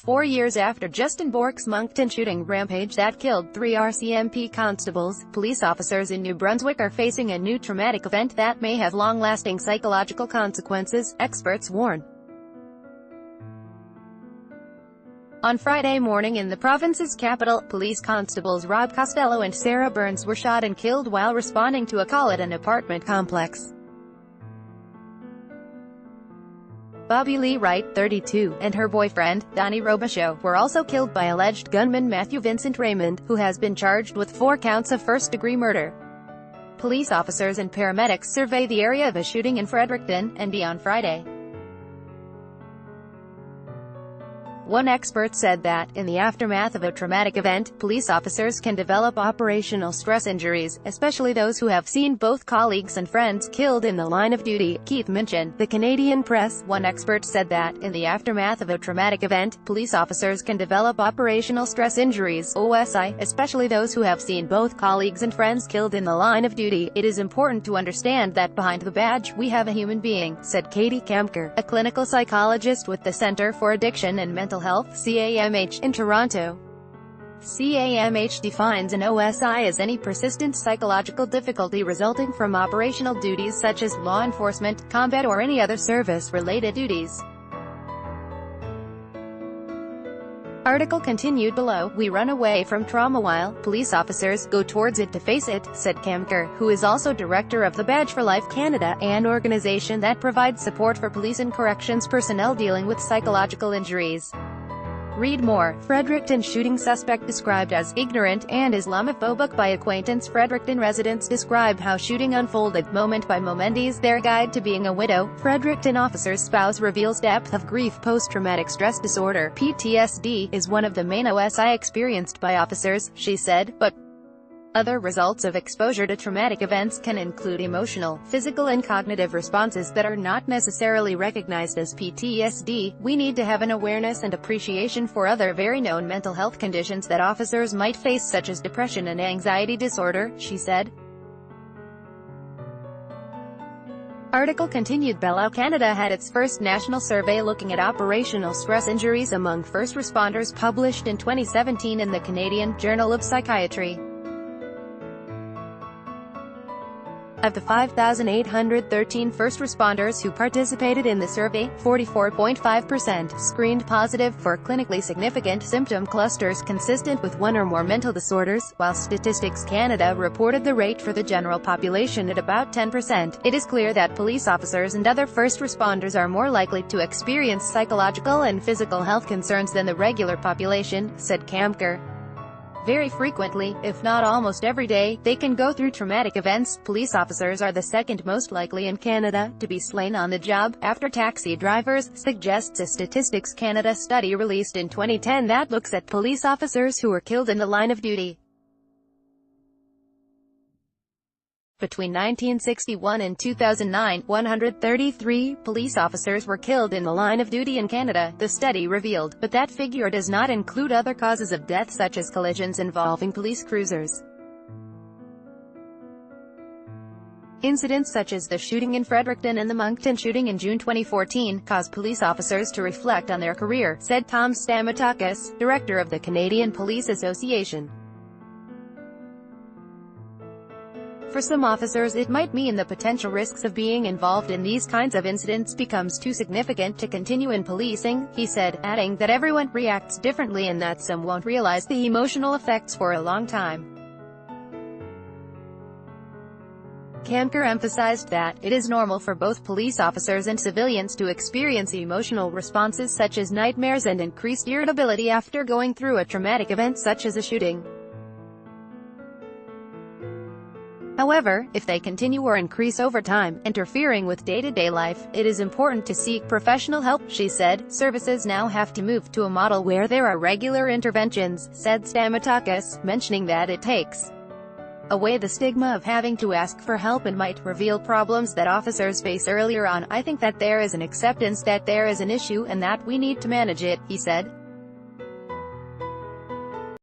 4 years after Justin Bork's Moncton shooting rampage that killed 3 RCMP constables, police officers in New Brunswick are facing a new traumatic event that may have long-lasting psychological consequences, experts warn. On Friday morning in the province's capital, police constables Rob Costello and Sarah Burns were shot and killed while responding to a call at an apartment complex. Bobby Lee Wright, 32, and her boyfriend, Donnie Robichaud, were also killed by alleged gunman Matthew Vincent Raymond, who has been charged with 4 counts of first-degree murder. Police officers and paramedics survey the area of a shooting in Fredericton, NB on Friday. One expert said that, in the aftermath of a traumatic event, police officers can develop operational stress injuries, especially those who have seen both colleagues and friends killed in the line of duty, Keith mentioned. The Canadian Press. One expert said that, in the aftermath of a traumatic event, police officers can develop operational stress injuries, OSI, especially those who have seen both colleagues and friends killed in the line of duty. It is important to understand that behind the badge, we have a human being, said Katie Kamker, a clinical psychologist with the Centre for Addiction and Mental Health, CAMH, in Toronto. CAMH defines an OSI as any persistent psychological difficulty resulting from operational duties such as law enforcement, combat or any other service-related duties. Article continued below. We run away from trauma while police officers go towards it to face it, said Kamker, who is also director of the Badge for Life Canada, an organization that provides support for police and corrections personnel dealing with psychological injuries. Read more. Fredericton shooting suspect described as ignorant and Islamophobic by acquaintance. Fredericton residents described how shooting unfolded, moment by moment. Their guide to being a widow. Fredericton officer's spouse reveals depth of grief. Post-traumatic stress disorder, PTSD, is one of the main OSI experienced by officers, she said, but other results of exposure to traumatic events can include emotional, physical and cognitive responses that are not necessarily recognized as PTSD. We need to have an awareness and appreciation for other very known mental health conditions that officers might face, such as depression and anxiety disorder, she said. Article continued. Below. Canada had its first national survey looking at operational stress injuries among first responders, published in 2017 in the Canadian Journal of Psychiatry. Of the 5,813 first responders who participated in the survey, 44.5% screened positive for clinically significant symptom clusters consistent with one or more mental disorders, while Statistics Canada reported the rate for the general population at about 10%. It is clear that police officers and other first responders are more likely to experience psychological and physical health concerns than the regular population, said Kamker. Very frequently, if not almost every day, they can go through traumatic events. Police officers are the second most likely in Canada to be slain on the job, after taxi drivers, suggests a Statistics Canada study released in 2010 that looks at police officers who were killed in the line of duty. Between 1961 and 2009, 133 police officers were killed in the line of duty in Canada, the study revealed, but that figure does not include other causes of death such as collisions involving police cruisers. Incidents such as the shooting in Fredericton and the Moncton shooting in June 2014 caused police officers to reflect on their career, said Tom Stamatakis, director of the Canadian Police Association. For some officers it might mean the potential risks of being involved in these kinds of incidents becomes too significant to continue in policing, he said, adding that everyone reacts differently and that some won't realize the emotional effects for a long time. Kamker emphasized that it is normal for both police officers and civilians to experience emotional responses such as nightmares and increased irritability after going through a traumatic event such as a shooting. However, if they continue or increase over time, interfering with day-to-day life, it is important to seek professional help, she said. Services now have to move to a model where there are regular interventions, said Stamatakis, mentioning that it takes away the stigma of having to ask for help and might reveal problems that officers face earlier on. I think that there is an acceptance that there is an issue and that we need to manage it, he said.